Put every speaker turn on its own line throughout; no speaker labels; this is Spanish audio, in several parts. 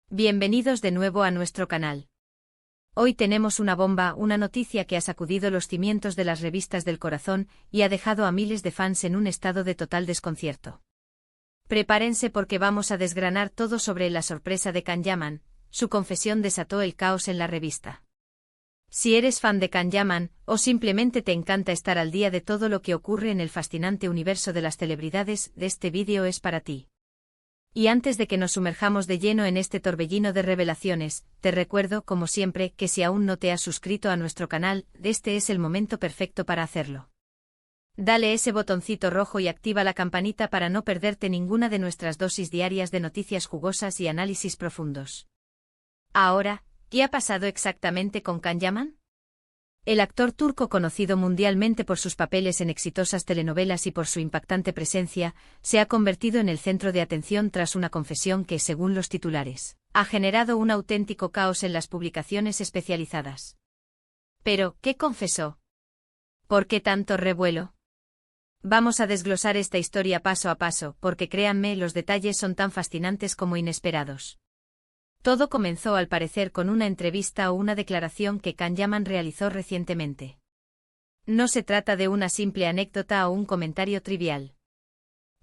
Bienvenidos de nuevo a nuestro canal. Hoy tenemos una bomba, una noticia que ha sacudido los cimientos de las revistas del corazón y ha dejado a miles de fans en un estado de total desconcierto. Prepárense porque vamos a desgranar todo sobre la sorpresa de Can Yaman. Su confesión desató el caos en la revista. Si eres fan de Can Yaman, o simplemente te encanta estar al día de todo lo que ocurre en el fascinante universo de las celebridades, este vídeo es para ti. Y antes de que nos sumerjamos de lleno en este torbellino de revelaciones, te recuerdo, como siempre, que si aún no te has suscrito a nuestro canal, este es el momento perfecto para hacerlo. Dale ese botoncito rojo y activa la campanita para no perderte ninguna de nuestras dosis diarias de noticias jugosas y análisis profundos. Ahora, ¿qué ha pasado exactamente con Can Yaman? El actor turco, conocido mundialmente por sus papeles en exitosas telenovelas y por su impactante presencia, se ha convertido en el centro de atención tras una confesión que, según los titulares, ha generado un auténtico caos en las publicaciones especializadas. Pero, ¿qué confesó? ¿Por qué tanto revuelo? Vamos a desglosar esta historia paso a paso, porque créanme, los detalles son tan fascinantes como inesperados. Todo comenzó al parecer con una entrevista o una declaración que Can Yaman realizó recientemente. No se trata de una simple anécdota o un comentario trivial.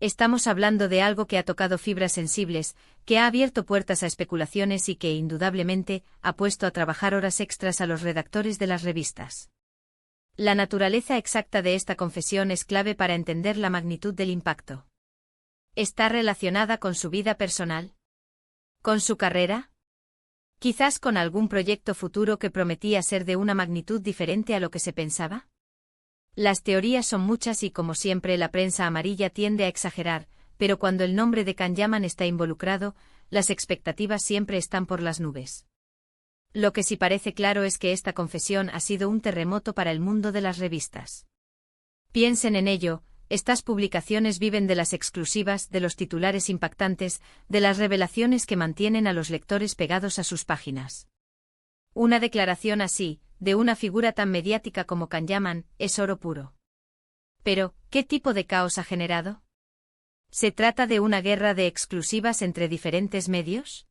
Estamos hablando de algo que ha tocado fibras sensibles, que ha abierto puertas a especulaciones y que, indudablemente, ha puesto a trabajar horas extras a los redactores de las revistas. La naturaleza exacta de esta confesión es clave para entender la magnitud del impacto. ¿Está relacionada con su vida personal? ¿Con su carrera? ¿Quizás con algún proyecto futuro que prometía ser de una magnitud diferente a lo que se pensaba? Las teorías son muchas y, como siempre, la prensa amarilla tiende a exagerar, pero cuando el nombre de Can Yaman está involucrado, las expectativas siempre están por las nubes. Lo que sí parece claro es que esta confesión ha sido un terremoto para el mundo de las revistas. Piensen en ello. Estas publicaciones viven de las exclusivas, de los titulares impactantes, de las revelaciones que mantienen a los lectores pegados a sus páginas. Una declaración así, de una figura tan mediática como Can Yaman, es oro puro. Pero, ¿qué tipo de caos ha generado? ¿Se trata de una guerra de exclusivas entre diferentes medios?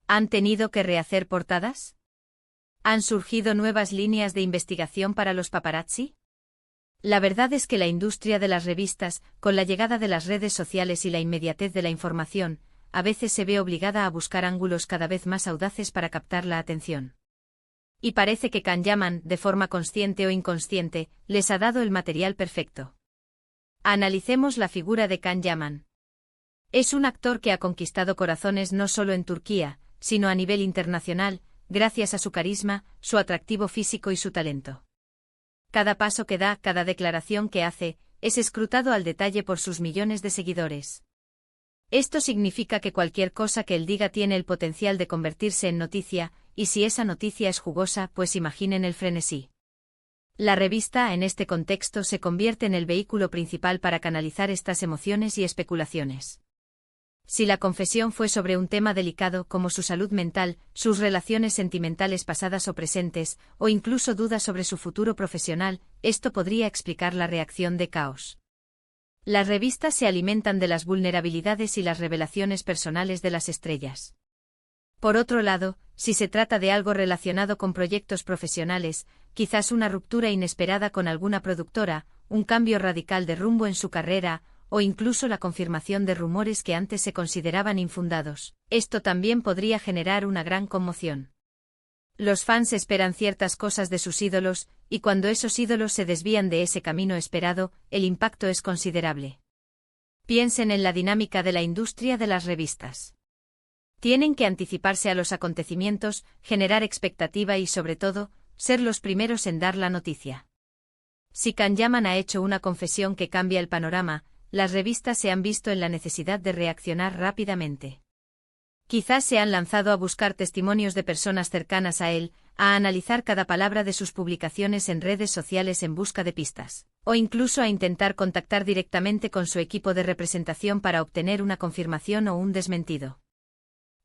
¿Han tenido que rehacer portadas? ¿Han surgido nuevas líneas de investigación para los paparazzi? La verdad es que la industria de las revistas, con la llegada de las redes sociales y la inmediatez de la información, a veces se ve obligada a buscar ángulos cada vez más audaces para captar la atención. Y parece que Can Yaman, de forma consciente o inconsciente, les ha dado el material perfecto. Analicemos la figura de Can Yaman. Es un actor que ha conquistado corazones no solo en Turquía, sino a nivel internacional, gracias a su carisma, su atractivo físico y su talento. Cada paso que da, cada declaración que hace, es escrutado al detalle por sus millones de seguidores. Esto significa que cualquier cosa que él diga tiene el potencial de convertirse en noticia, y si esa noticia es jugosa, pues imaginen el frenesí. La revista, en este contexto, se convierte en el vehículo principal para canalizar estas emociones y especulaciones. Si la confesión fue sobre un tema delicado como su salud mental, sus relaciones sentimentales pasadas o presentes, o incluso dudas sobre su futuro profesional, esto podría explicar la reacción de caos. Las revistas se alimentan de las vulnerabilidades y las revelaciones personales de las estrellas. Por otro lado, si se trata de algo relacionado con proyectos profesionales, quizás una ruptura inesperada con alguna productora, un cambio radical de rumbo en su carrera, o incluso la confirmación de rumores que antes se consideraban infundados, esto también podría generar una gran conmoción. Los fans esperan ciertas cosas de sus ídolos, y cuando esos ídolos se desvían de ese camino esperado, el impacto es considerable. Piensen en la dinámica de la industria de las revistas. Tienen que anticiparse a los acontecimientos, generar expectativa y, sobre todo, ser los primeros en dar la noticia. Si Can Yaman ha hecho una confesión que cambia el panorama, las revistas se han visto en la necesidad de reaccionar rápidamente. Quizás se han lanzado a buscar testimonios de personas cercanas a él, a analizar cada palabra de sus publicaciones en redes sociales en busca de pistas, o incluso a intentar contactar directamente con su equipo de representación para obtener una confirmación o un desmentido.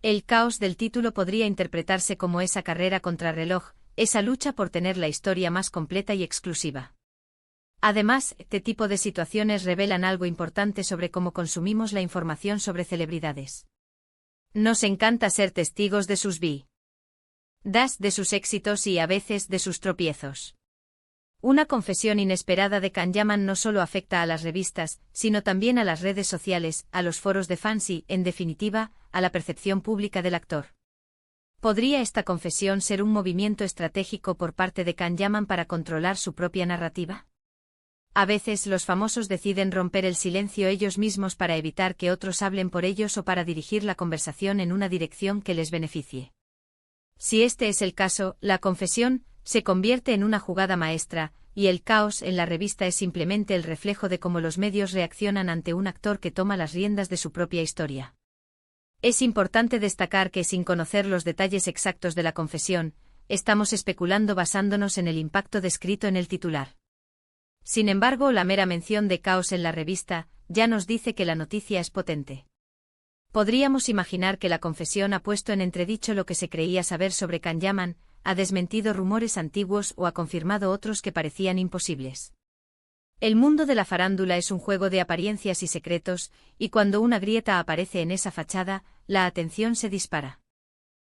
El caos del título podría interpretarse como esa carrera contrarreloj, esa lucha por tener la historia más completa y exclusiva. Además, este tipo de situaciones revelan algo importante sobre cómo consumimos la información sobre celebridades. Nos encanta ser testigos de sus vidas, de sus éxitos y a veces de sus tropiezos. Una confesión inesperada de Can Yaman no solo afecta a las revistas, sino también a las redes sociales, a los foros de fans y, en definitiva, a la percepción pública del actor. ¿Podría esta confesión ser un movimiento estratégico por parte de Can Yaman para controlar su propia narrativa? A veces los famosos deciden romper el silencio ellos mismos para evitar que otros hablen por ellos o para dirigir la conversación en una dirección que les beneficie. Si este es el caso, la confesión se convierte en una jugada maestra, y el caos en la revista es simplemente el reflejo de cómo los medios reaccionan ante un actor que toma las riendas de su propia historia. Es importante destacar que sin conocer los detalles exactos de la confesión, estamos especulando basándonos en el impacto descrito en el titular. Sin embargo, la mera mención de caos en la revista ya nos dice que la noticia es potente. Podríamos imaginar que la confesión ha puesto en entredicho lo que se creía saber sobre Can Yaman, ha desmentido rumores antiguos o ha confirmado otros que parecían imposibles. El mundo de la farándula es un juego de apariencias y secretos, y cuando una grieta aparece en esa fachada, la atención se dispara.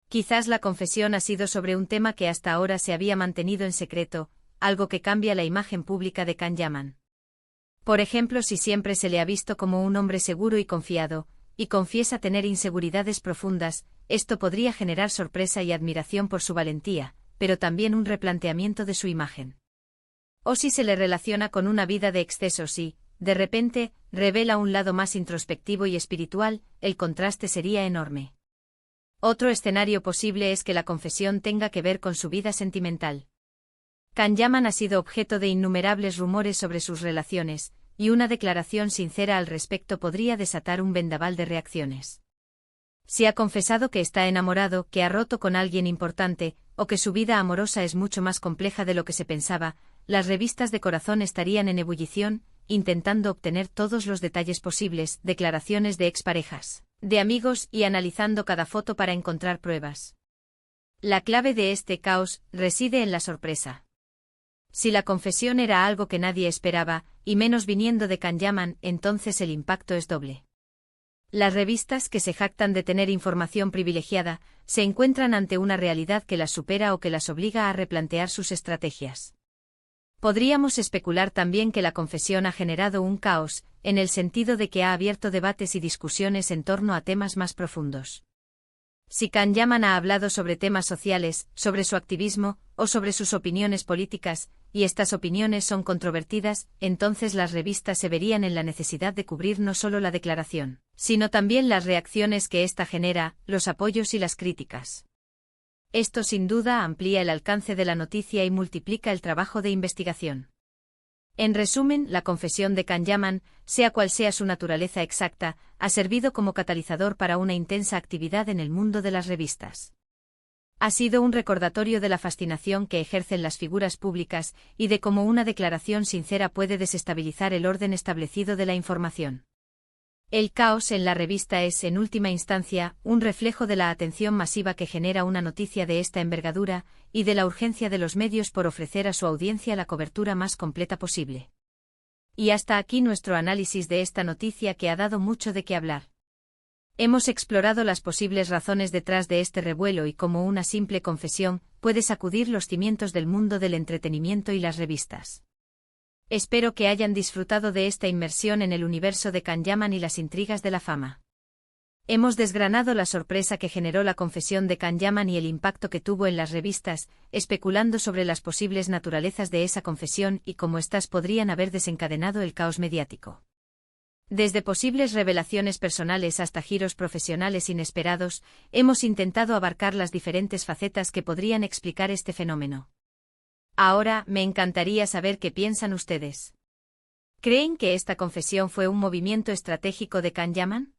Quizás la confesión ha sido sobre un tema que hasta ahora se había mantenido en secreto, algo que cambia la imagen pública de Can Yaman. Por ejemplo, si siempre se le ha visto como un hombre seguro y confiado, y confiesa tener inseguridades profundas, esto podría generar sorpresa y admiración por su valentía, pero también un replanteamiento de su imagen. O si se le relaciona con una vida de excesos y, de repente, revela un lado más introspectivo y espiritual, el contraste sería enorme. Otro escenario posible es que la confesión tenga que ver con su vida sentimental. Can Yaman ha sido objeto de innumerables rumores sobre sus relaciones, y una declaración sincera al respecto podría desatar un vendaval de reacciones. Si ha confesado que está enamorado, que ha roto con alguien importante, o que su vida amorosa es mucho más compleja de lo que se pensaba, las revistas de corazón estarían en ebullición, intentando obtener todos los detalles posibles, declaraciones de exparejas, de amigos y analizando cada foto para encontrar pruebas. La clave de este caos reside en la sorpresa. Si la confesión era algo que nadie esperaba, y menos viniendo de Can Yaman, entonces el impacto es doble. Las revistas que se jactan de tener información privilegiada, se encuentran ante una realidad que las supera o que las obliga a replantear sus estrategias. Podríamos especular también que la confesión ha generado un caos, en el sentido de que ha abierto debates y discusiones en torno a temas más profundos. Si Can Yaman ha hablado sobre temas sociales, sobre su activismo, o sobre sus opiniones políticas, y estas opiniones son controvertidas, entonces las revistas se verían en la necesidad de cubrir no solo la declaración, sino también las reacciones que ésta genera, los apoyos y las críticas. Esto sin duda amplía el alcance de la noticia y multiplica el trabajo de investigación. En resumen, la confesión de Can Yaman, sea cual sea su naturaleza exacta, ha servido como catalizador para una intensa actividad en el mundo de las revistas. Ha sido un recordatorio de la fascinación que ejercen las figuras públicas y de cómo una declaración sincera puede desestabilizar el orden establecido de la información. El caos en la revista es, en última instancia, un reflejo de la atención masiva que genera una noticia de esta envergadura, y de la urgencia de los medios por ofrecer a su audiencia la cobertura más completa posible. Y hasta aquí nuestro análisis de esta noticia que ha dado mucho de qué hablar. Hemos explorado las posibles razones detrás de este revuelo y cómo una simple confesión puede sacudir los cimientos del mundo del entretenimiento y las revistas. Espero que hayan disfrutado de esta inmersión en el universo de Can Yaman y las intrigas de la fama. Hemos desgranado la sorpresa que generó la confesión de Can Yaman y el impacto que tuvo en las revistas, especulando sobre las posibles naturalezas de esa confesión y cómo éstas podrían haber desencadenado el caos mediático. Desde posibles revelaciones personales hasta giros profesionales inesperados, hemos intentado abarcar las diferentes facetas que podrían explicar este fenómeno. Ahora, me encantaría saber qué piensan ustedes. ¿Creen que esta confesión fue un movimiento estratégico de Can Yaman?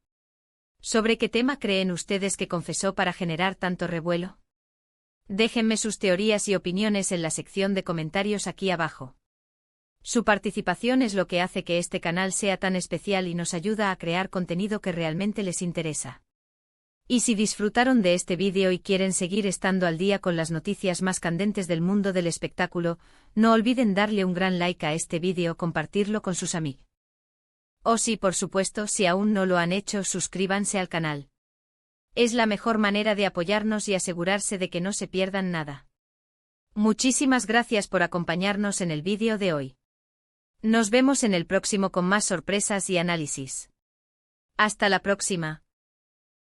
¿Sobre qué tema creen ustedes que confesó para generar tanto revuelo? Déjenme sus teorías y opiniones en la sección de comentarios aquí abajo. Su participación es lo que hace que este canal sea tan especial y nos ayuda a crear contenido que realmente les interesa. Y si disfrutaron de este vídeo y quieren seguir estando al día con las noticias más candentes del mundo del espectáculo, no olviden darle un gran like a este vídeo o compartirlo con sus amigos. O si por supuesto, si aún no lo han hecho, suscríbanse al canal. Es la mejor manera de apoyarnos y asegurarse de que no se pierdan nada. Muchísimas gracias por acompañarnos en el vídeo de hoy. Nos vemos en el próximo con más sorpresas y análisis. Hasta la próxima.